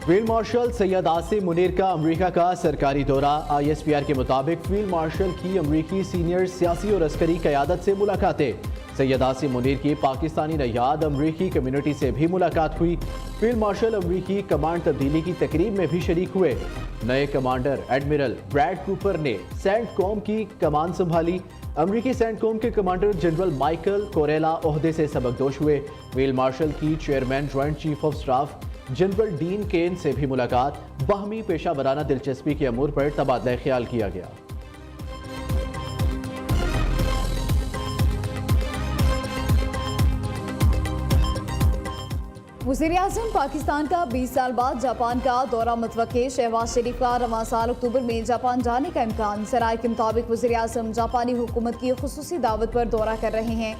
Field marshal Syed Asim Munir का America का सरकारी दौरा। ISPR के मुताबिक फील्ड मार्शल की अमेरिकी सीनियर सियासी और अस्करी क़यादत से मुलाकातें। सैयद आसिम मुनीर की पाकिस्तानी नयाद अमेरिकी कम्युनिटी से भी मुलाकात हुई। फील्ड मार्शल अमेरिकी कमांड तब्दीली की तकरीब में भी शरीक हुए। नए कमांडर एडमिरल ब्रैड कूपर ने सेंटकॉम की कमान संभाली। अमेरिकी सेंटकॉम के कमांडर जनरल माइकल कोरेला ओहदे से सबकदोश हुए। फील्ड मार्शल की chairman joint chief of staff general Dan Caine से भी मुलाकात। बाहमी पेशा वराना दिलचस्पी के अमूर पर तबादला ख्याल किया गया। वज़ीर-ए-आज़म पाकिस्तान का 20 साल बाद जापान का दौरा मुतवक्के। शहबाज शरीफ का रवां साल अक्टूबर में जापान जाने का इम्कान। सराय के मुताबिक वज़ीर-ए-आज़म जापानी हुकूमत की खुसूसी दावत पर दौरा कर रहे हैं।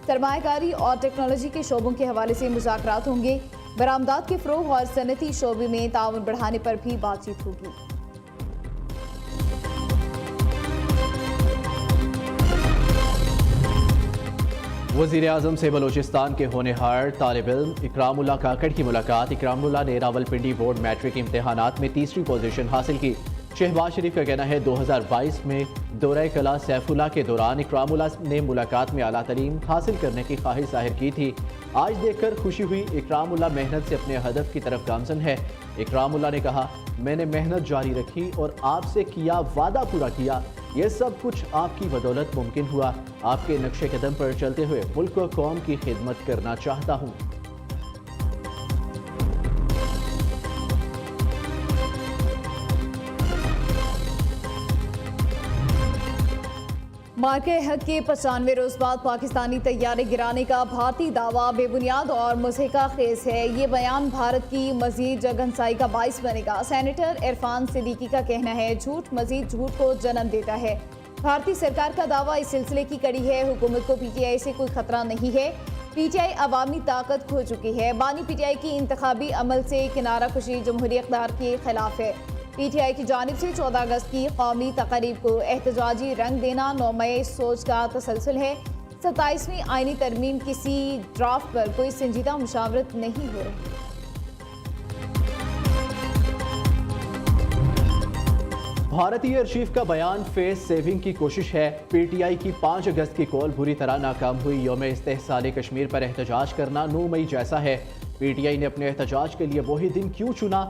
सरमायाकारी और टेक्नोलॉजी के शोबों के हवाले से मुज़ाकरात होंगे। बरामदात के फ़रोग़ और सनती शोबे में ताउन बढ़ाने पर भी बातचीत होगी। वज़ीर-ए-आज़म से बलोचिस्तान के होनहार तालिब इल्म इकरामुल्लाह काकड़ की मुलाकात। इकरामुल्लाह ने रावलपिंडी बोर्ड मैट्रिक इम्तहानात में तीसरी पोजीशन हासिल की। शहबाज शरीफ का कहना है 2022 में दौरा कला सैफुल्लाह के दौरान इकरामुल्लाह ने मुलाकात में आला तरीन हासिल करने की ख्वाहिश जाहिर की थी। आज देखकर खुशी हुई। इकरामुल्लाह मेहनत से अपने हदफ की तरफ गामजन है। इकरामुल्लाह ने कहा, मैंने मेहनत जारी रखी और आपसे किया वादा पूरा किया। यह सब कुछ आपकी बदौलत मुमकिन हुआ। आपके नक्शे कदम पर चलते हुए मुल्क व कौम की खिदमत करना चाहता हूँ। मार्के हक के 95 रोज बाद पाकिस्तानी तैयारे गिराने का भारतीय दावा बेबुनियाद और मुज़हिका खेज है। ये बयान भारत की मजीद जगहंसाई का बाइस बनेगा। सेनेटर इरफान सिद्दीकी का कहना है, झूठ मजीद झूठ को जन्म देता है। भारतीय सरकार का दावा इस सिलसिले की कड़ी है। हुकूमत को PTI से कोई खतरा नहीं है। PTI अवामी ताकत खो चुकी है। बानी PTI की इंतखाबी अमल से किनारा कुशी जमहूरी इक़्तिदार के खिलाफ है। PTI की जानिब से 14 अगस्त की कौमी तक़रीब को एहतजाजी रंग देना नौमय सोच का तसलसल है। 27वीं आईनी तरमीम किसी ड्राफ्ट पर कोई संजीदा मुशावरत नहीं हो रही। भारतीय अर्शीफ का बयान फेस सेविंग की कोशिश है। PTI की 5 अगस्त की कॉल बुरी तरह नाकाम हुई। यौम इस्तेहसाल कश्मीर पर एहतजाज करना 9 मई जैसा है। PTI ने अपने एहतजाज के लिए वही दिन क्यों चुना?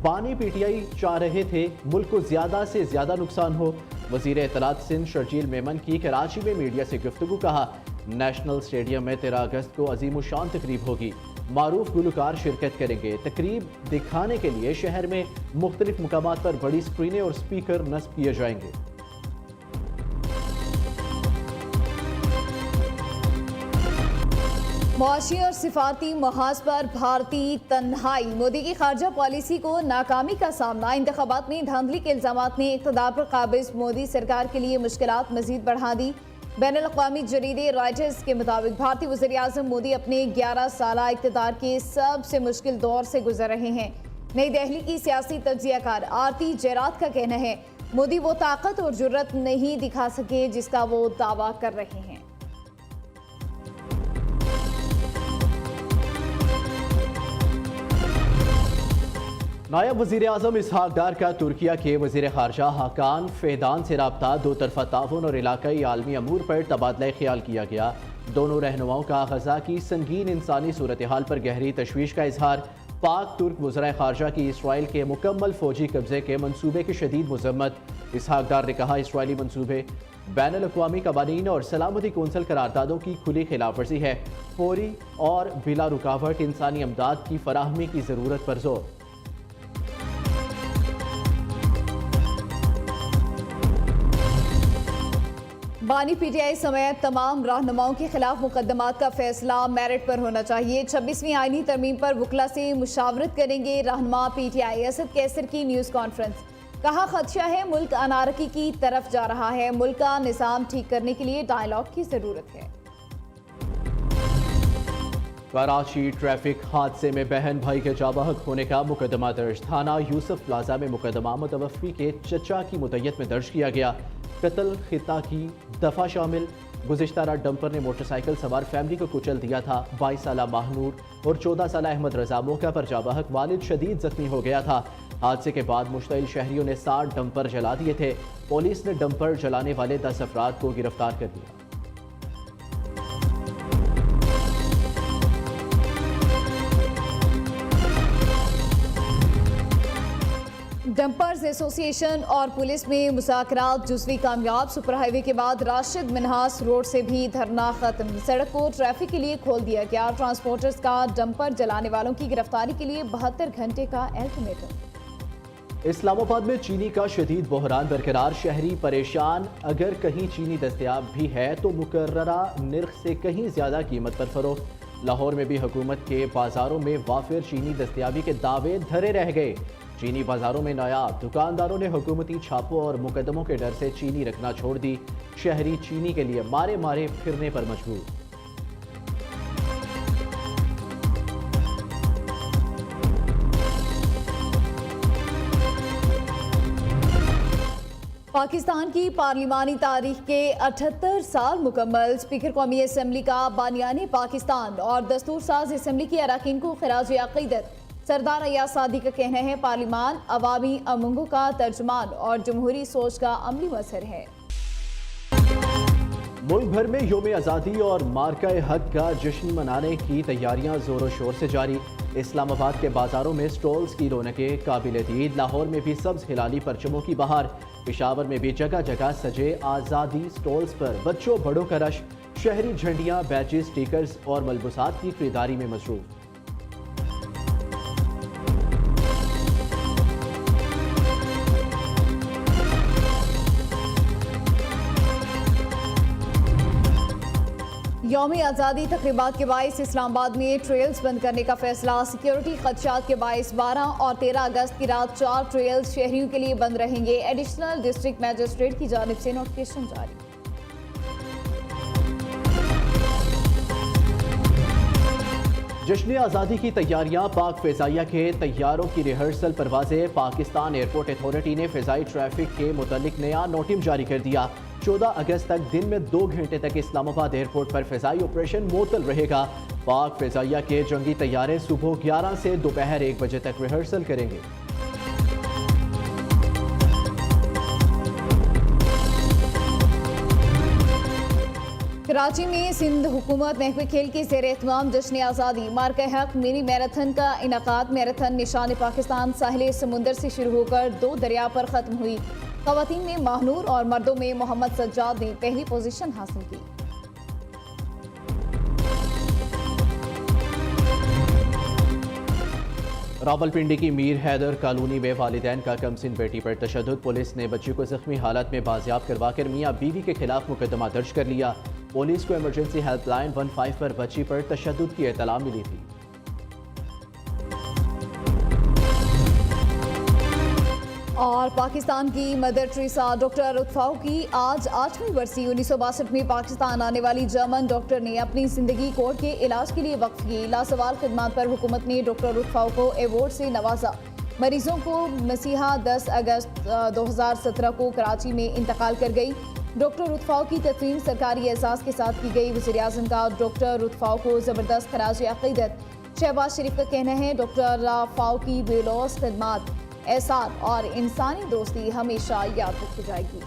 बानी PTI चाह रहे थे मुल्क को ज़्यादा से ज़्यादा नुकसान हो। वज़ीर इत्तलात सिंध शर्जील मेमन की कराची में मीडिया से गुफ्तगू। कहा, नेशनल स्टेडियम में 13 अगस्त को अजीम शान तकरीब होगी। मारूफ गुलकार शिरकत करेंगे। तकरीब दिखाने के लिए शहर में मुख्तलिफ मुकामात पर बड़ी स्क्रीनें और स्पीकर नस्ब किए जाएंगे। मुआशी और सिफाती महाज पर भारतीय तन्हाई। मोदी की खारजा पॉलिसी को नाकामी का सामना। इंतखाबात में धांधली के इल्जामात ने इक़्तिदार पर काबिज मोदी सरकार के लिए मुश्किलात मजीद बढ़ा दी। बैनुल-अक़वामी जरीदे रॉयटर्स के मुताबिक भारतीय वज़ीर-ए-आज़म मोदी अपने 11 साला इक़्तिदार के सबसे मुश्किल दौर से गुजर रहे हैं। नई दिल्ली की सियासी तज्ज़ियाकार आरती जयरात का कहना है, मोदी वो ताकत और जुर्रत नहीं दिखा सके जिसका वो दावा कर रहे हैं। नायब वज़ीर-ए-आज़म इसहाक डार का तुर्किया के वज़ीर ख़ारजा हाकान फ़ेदान से रब्ता। दो तरफ़ा ताउन और इलाकाई आलमी अमूर पर तबादला ख्याल किया गया। दोनों रहनुमाओं का गज़ा की संगीन इंसानी सूरत हाल पर गहरी तशवीश का इजहार। पाक तुर्क वज़ीर ख़ारजा की इसराइल के मुकम्मल फ़ौजी कब्ज़े के मनसूबे की शदीद मज़म्मत। इसहाक डार ने कहा, इसराइली मनसूबे बैनुल-अक़वामी क़वानीन और सलामती कौंसिल करारदादों की खुली खिलाफ वर्जी है। फौरी और बिला रुकावट इंसानी इमदाद की फराहमी की ज़रूरत पर जोर। बानी PTI समेत तमाम रहनुमाओं के खिलाफ मुकदमात का फैसला मेरिट पर होना चाहिए। 26वीं आईनी तरमीम पर वकला से मुशावरत करेंगे रहनुमा PTI। असद कैसर की न्यूज़ कॉन्फ्रेंस। कहा, खदशा है मुल्क अनारकी की तरफ जा रहा है। मुल्क का निज़ाम ठीक करने के लिए डायलॉग की ज़रूरत है। कराची ट्रैफिक हादसे में बहन भाई के जाबहक होने का मुकदमा दर्ज। थाना यूसुफ प्लाजा में मुकदमा मुतवफ़ी के चचा की मुद्दत में दर्ज किया गया। कत्ल खिता की दफ़ा शामिल। गुज़िश्ता रात डंपर ने मोटरसाइकिल सवार फैमिली को कुचल दिया था। 22 साला माहनूर और 14 साला अहमद रजा मौका पर जाबहक, वालिद शदीद जख्मी हो गया था। हादसे के बाद मुश्तइल शहरियों ने 60 डंपर जला दिए थे। पुलिस ने डंपर जलाने वाले 10 अफराद को गिरफ्तार कर लिया। डंपर्स एसोसिएशन और पुलिस में मुज़ाकरात जुज़वी कामयाब। सुपर हाईवे के बाद राशिद मिन्हास रोड से भी धरना खत्म। सड़क को ट्रैफिक के लिए खोल दिया गया। ट्रांसपोर्टर्स का डंपर जलाने वालों की गिरफ्तारी के लिए 72 घंटे का अल्टीमेटम। इस्लामाबाद में चीनी का शदीद बहरान बरकरार, शहरी परेशान। अगर कहीं चीनी दस्तयाब भी है तो मुकर्ररा निर्ख से कहीं ज्यादा कीमत पर फरोख्त। लाहौर में भी हुकूमत के बाजारों में वाफिर चीनी दस्तयाबी के दावे धरे रह गए। चीनी बाजारों में नायाब, दुकानदारों ने हुकूमती छापों और मुकदमों के डर से चीनी रखना छोड़ दी। शहरी चीनी के लिए मारे मारे फिरने पर मजबूर। पाकिस्तान की पार्लिमानी तारीख के 78 साल मुकम्मल। स्पीकर कौमी असम्बली का बानियाने पाकिस्तान और दस्तूर साज असम्बली के अरकान को खराज अकीदत। सरदार अय्याज सादी का कहना है, पार्लिमान अवामी अमंगों का तर्जुमान और जमहूरी सोच का अमली मजहर है। मुल्क भर में योम आज़ादी और मार्का हक का जश्न मनाने की तैयारियां जोरों शोर से जारी। इस्लामाबाद के बाजारों में स्टॉल्स की रौनकें काबिल दीद। लाहौर में भी सब्ज हिलाली परचमों की बहार। पेशावर में भी जगह जगह सजे आज़ादी स्टॉल्स पर बच्चों बड़ों का रश। शहरी झंडियां, बैचेस, स्टिकर्स और मलबूसात की खरीदारी में मसरूफ। यौम आज़ादी तकरीबात के बाइस इस्लामाबाद में ट्रेल्स बंद करने का फैसला। सिक्योरिटी खदशात के बाइस 12 और 13 अगस्त की रात 4 ट्रेल्स शहरियों के लिए बंद रहेंगे। एडिशनल डिस्ट्रिक्ट मैजिस्ट्रेट की जानिब से नोटिफिकेशन जारी। जश्न आज़ादी की तैयारियां, पाक फ़िज़ाइया के तैयारों की रिहर्सल परवाज़ें। पाकिस्तान एयरपोर्ट अथॉरिटी ने फ़िज़ाई ट्रैफिक के मुतालिक नया नोटिम जारी कर दिया। 14 अगस्त तक दिन में 2 घंटे तक इस्लामाबाद एयरपोर्ट पर फ़िज़ाई ऑपरेशन मुअत्तल रहेगा। पाक फ़िज़ाइया के जंगी तैयारे सुबह 11 से दोपहर 1 बजे तक रिहर्सल करेंगे। कराची में सिंध हुकूमत महकमे खेल के ज़ेर एहतमाम जश्न आज़ादी मार्का हक मिनी मैराथन का इनकाद। मैराथन निशान पाकिस्तान साहिल समुंदर से शुरू होकर 2 दरिया पर ख़त्म हुई। ख़वातीन में माहनूर और मर्दों में मोहम्मद सज्जाद ने पहली पोजीशन हासिल की। रावलपिंडी की मीर हैदर कॉलोनी में वालिदैन का कमसिन बेटी पर तशद्दुद। पुलिस ने बच्ची को जख्मी हालत में बाजियाब करवाकर मियाँ बीवी के खिलाफ मुकदमा दर्ज कर लिया। पुलिस को इमरजेंसी हेल्पलाइन 15 पर बच्ची पर तशद्दुद की इत्तला मिली थी। और पाकिस्तान की मदर टेरेसा डॉक्टर उत्फाऊ की आज 8वीं बरसी। 1962 में पाकिस्तान आने वाली जर्मन डॉक्टर ने अपनी जिंदगी कोर्ट के इलाज के लिए वक्फ की। लासवाल खिदमत पर हुकूमत ने डॉक्टर उत्फाऊ को अवार्ड से नवाजा। मरीजों को मसीहा 10 अगस्त 2017 को कराची में इंतकाल कर गई। डॉक्टर उत्फाऊ की तदफीन सरकारी एहसास के साथ की गई। वज़ीर आज़म का डॉक्टर उत्फाऊ को ज़बरदस्त खराज अक़ीदत। शहबाज शरीफ का कहना है, डॉक्टर उत्फाऊ की बेलौस खिदमत, एहसान और इंसानी दोस्ती हमेशा याद रखी जाएगी।